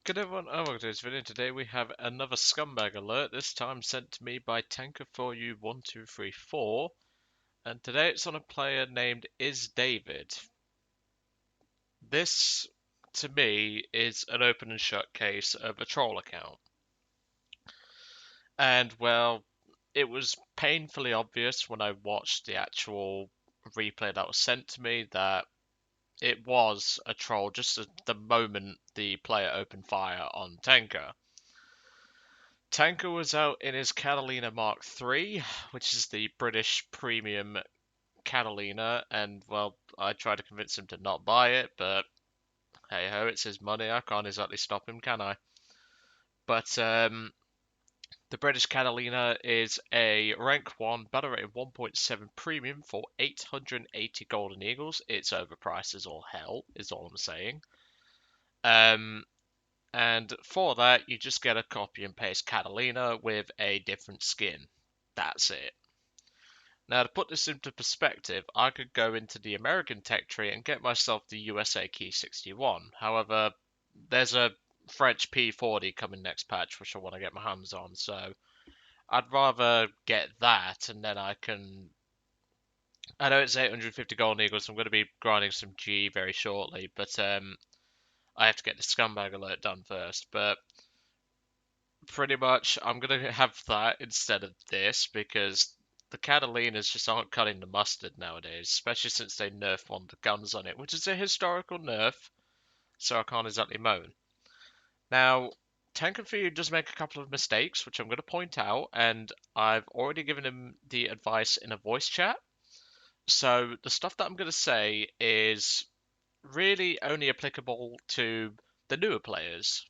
Good everyone, welcome to this video. Today we have another Scumbag Alert, this time sent to me by Tanker4U1234, and today it's on a player named Is David. This, to me, is an open and shut case of a troll account. And, well, it was painfully obvious when I watched the actual replay that was sent to me that it was a troll just at the moment the player opened fire on Tanker. Tanker was out in his Catalina Mark III, which is the British premium Catalina, and well, I tried to convince him to not buy it, but hey ho, it's his money. I can't exactly stop him, can I? But the British Catalina is a rank 1 battle rated 1.7 premium for 880 golden eagles. It's overpriced as all hell, is all I'm saying. Um, And for that, you just get a copy and paste Catalina with a different skin. That's it. Now, to put this into perspective, I could go into the American tech tree and get myself the USA Key 61. However, there's a French P40 coming next patch, which I want to get my hands on, so I'd rather get that, and then I can... I know it's 850 golden eagles, so I'm going to be grinding some G very shortly, but I have to get the Scumbag Alert done first, but pretty much I'm gonna have that instead of this because the Catalinas just aren't cutting the mustard nowadays, especially since they nerfed one of the guns on it, which is a historical nerf, so I can't exactly moan. Now, Tankerfield does make a couple of mistakes, which I'm going to point out, and I've already given him the advice in a voice chat. So the stuff that I'm going to say is really only applicable to the newer players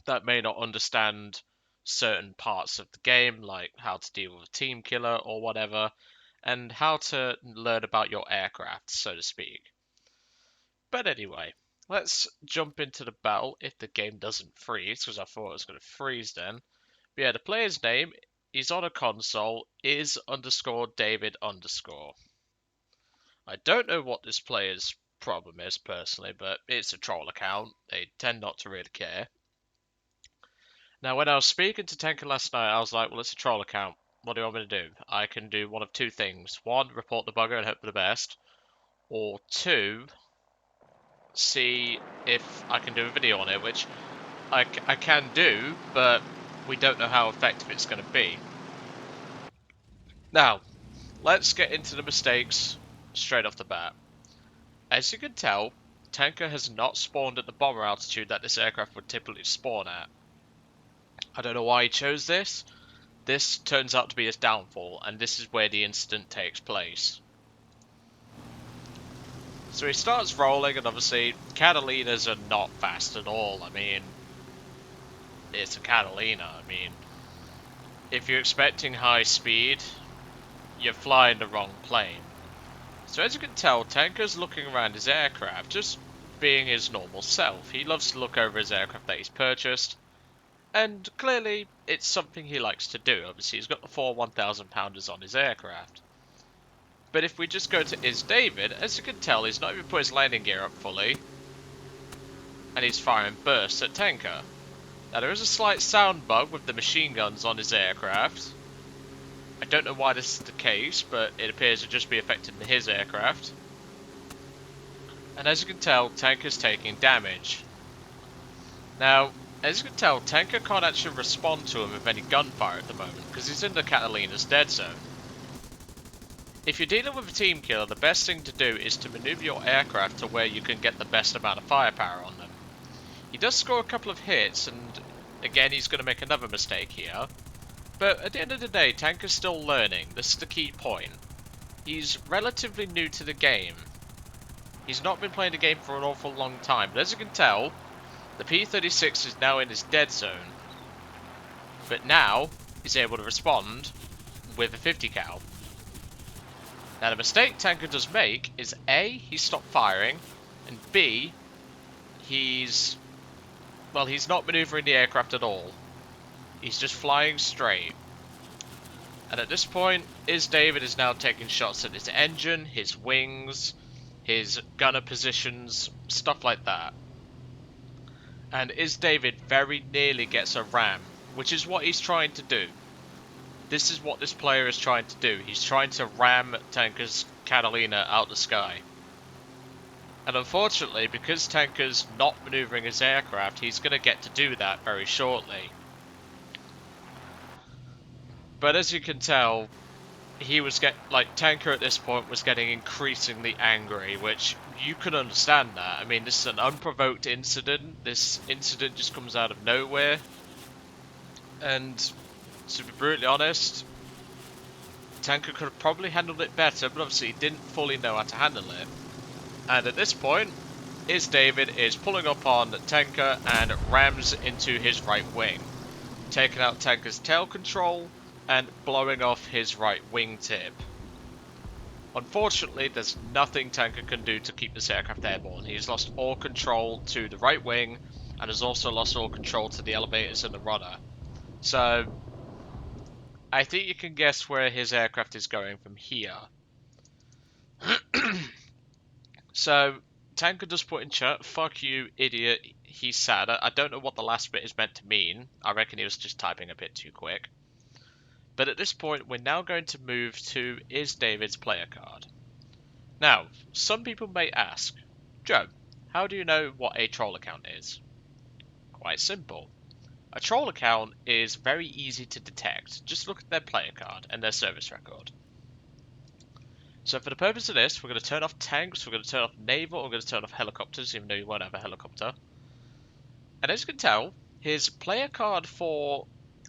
that may not understand certain parts of the game, like how to deal with a team killer or whatever, and how to learn about your aircraft, so to speak. But anyway, let's jump into the battle if the game doesn't freeze, because I thought it was going to freeze then. But yeah, the player's name is on a console, is underscore David underscore. I don't know what this player's problem is personally, but it's a troll account. They tend not to really care. Now, when I was speaking to Tenka last night, I was like, well, it's a troll account. What do you want me to do? I can do one of two things. One, report the bugger and hope for the best. Or two, see if I can do a video on it, which I can do, but we don't know how effective it's going to be. Now, let's get into the mistakes straight off the bat. As you can tell, Tanker has not spawned at the bomber altitude that this aircraft would typically spawn at. I don't know why he chose this. This turns out to be his downfall, and this is where the incident takes place. So he starts rolling, and obviously, Catalinas are not fast at all. I mean, it's a Catalina. I mean, if you're expecting high speed, you're flying the wrong plane. So as you can tell, Tanker's looking around his aircraft, just being his normal self. He loves to look over his aircraft that he's purchased, and clearly, it's something he likes to do. Obviously, he's got the 4 1,000-pounders on his aircraft. But if we just go to Is David, as you can tell, he's not even put his landing gear up fully. And he's firing bursts at Tanker. Now there is a slight sound bug with the machine guns on his aircraft. I don't know why this is the case, but it appears to just be affecting his aircraft. And as you can tell, Tanker's taking damage. Now, as you can tell, Tanker can't actually respond to him with any gunfire at the moment, because he's in the Catalina's dead zone. If you're dealing with a team killer, the best thing to do is to maneuver your aircraft to where you can get the best amount of firepower on them. He does score a couple of hits, and again he's going to make another mistake here. But at the end of the day, Tanker's still learning. This is the key point. He's relatively new to the game. He's not been playing the game for an awful long time, but as you can tell, the P-36 is now in his dead zone. But now, he's able to respond with a 50 cal. Now the mistake Tanker does make is A, he stopped firing, and B, he's not maneuvering the aircraft at all. He's just flying straight. And at this point, David is now taking shots at his engine, his wings, his gunner positions, stuff like that. And Is David very nearly gets a ram, which is what he's trying to do. This is what this player is trying to do. He's trying to ram Tanker's Catalina out the sky. And unfortunately, because Tanker's not maneuvering his aircraft, he's going to get to do that very shortly. But as you can tell, Tanker at this point was getting increasingly angry, which you can understand that. I mean, this is an unprovoked incident. This incident just comes out of nowhere. And to be brutally honest, Tanker could have probably handled it better, but obviously he didn't fully know how to handle it. And at this point, David is pulling up on Tanker and rams into his right wing, taking out Tanker's tail control and blowing off his right wingtip. Unfortunately, there's nothing Tanker can do to keep this aircraft airborne. He's lost all control to the right wing and has also lost all control to the elevators and the rudder. So, I think you can guess where his aircraft is going from here. So, Tanker does put in chat, "Fuck you, idiot, he's sad." I don't know what the last bit is meant to mean. I reckon he was just typing a bit too quick. But at this point, we're now going to move to Is David's player card. Now, some people may ask, "Joe, how do you know what a troll account is?" Quite simple. A troll account is very easy to detect. Just look at their player card and their service record. So for the purpose of this, we're going to turn off tanks, we're going to turn off naval, we're going to turn off helicopters, even though you won't have a helicopter. And as you can tell, his player card for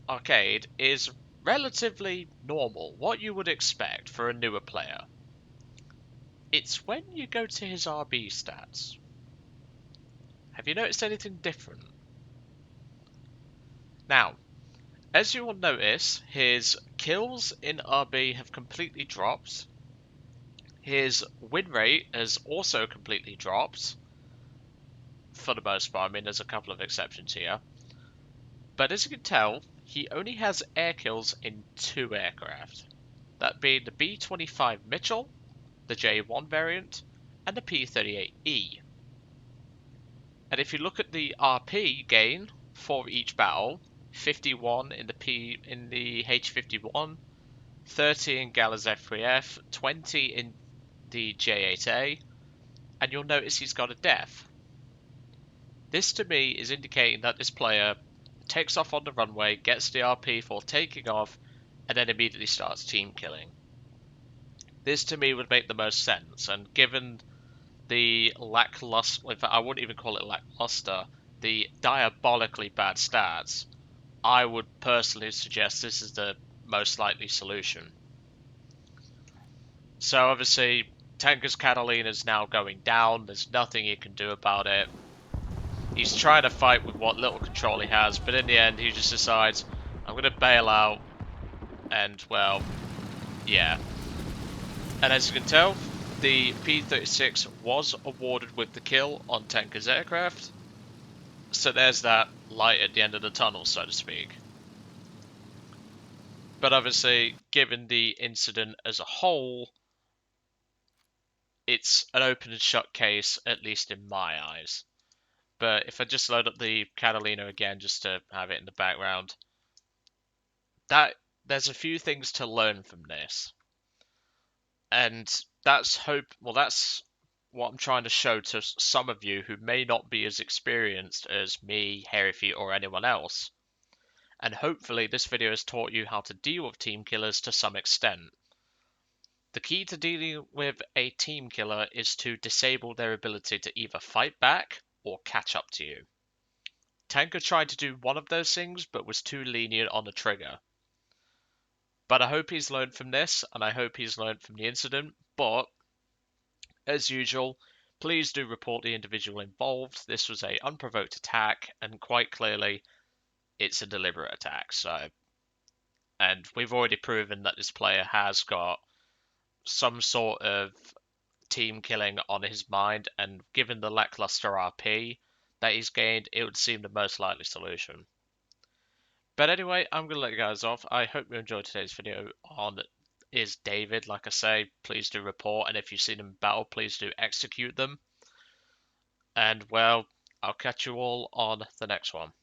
Arcade is relatively normal, what you would expect for a newer player. It's when you go to his RB stats. Have you noticed anything different? Now, as you will notice, his kills in RB have completely dropped. His win rate has also completely dropped. For the most part, I mean, there's a couple of exceptions here. But as you can tell, he only has air kills in 2 aircraft. That being the B-25 Mitchell, the J-1 variant, and the P-38E. And if you look at the RP gain for each battle, 51 in the H-51, 30 in Gala's F3F, 20 in the J-8A, and you'll notice he's got a death. This to me is indicating that this player takes off on the runway, gets the RP for taking off, and then immediately starts team killing. This to me would make the most sense, and given the lackluster, in fact I wouldn't even call it lackluster, the diabolically bad stats, I would personally suggest this is the most likely solution. So obviously, Tanker's Catalina is now going down, there's nothing he can do about it. He's trying to fight with what little control he has, but in the end he just decides, I'm going to bail out, and well, yeah. And as you can tell, the P-36 was awarded with the kill on Tanker's aircraft, so there's that light at the end of the tunnel, so to speak. But obviously, given the incident as a whole, it's an open and shut case, at least in my eyes. But if I just load up the Catalina again, just to have it in the background, there's a few things to learn from this. And that's what I'm trying to show to some of you who may not be as experienced as me, Hairyfeet, or anyone else. And hopefully this video has taught you how to deal with team killers to some extent. The key to dealing with a team killer is to disable their ability to either fight back or catch up to you. Tanker tried to do one of those things, but was too lenient on the trigger. But I hope he's learned from this, and I hope he's learned from the incident, but as usual, please do report the individual involved. This was an unprovoked attack, and quite clearly, it's a deliberate attack. And we've already proven that this player has got some sort of team killing on his mind, and given the lackluster RP that he's gained, it would seem the most likely solution. But anyway, I'm going to let you guys off. I hope you enjoyed today's video on Is David. Like I say, please do report, and if you see them in battle, please do execute them. And well, I'll catch you all on the next one.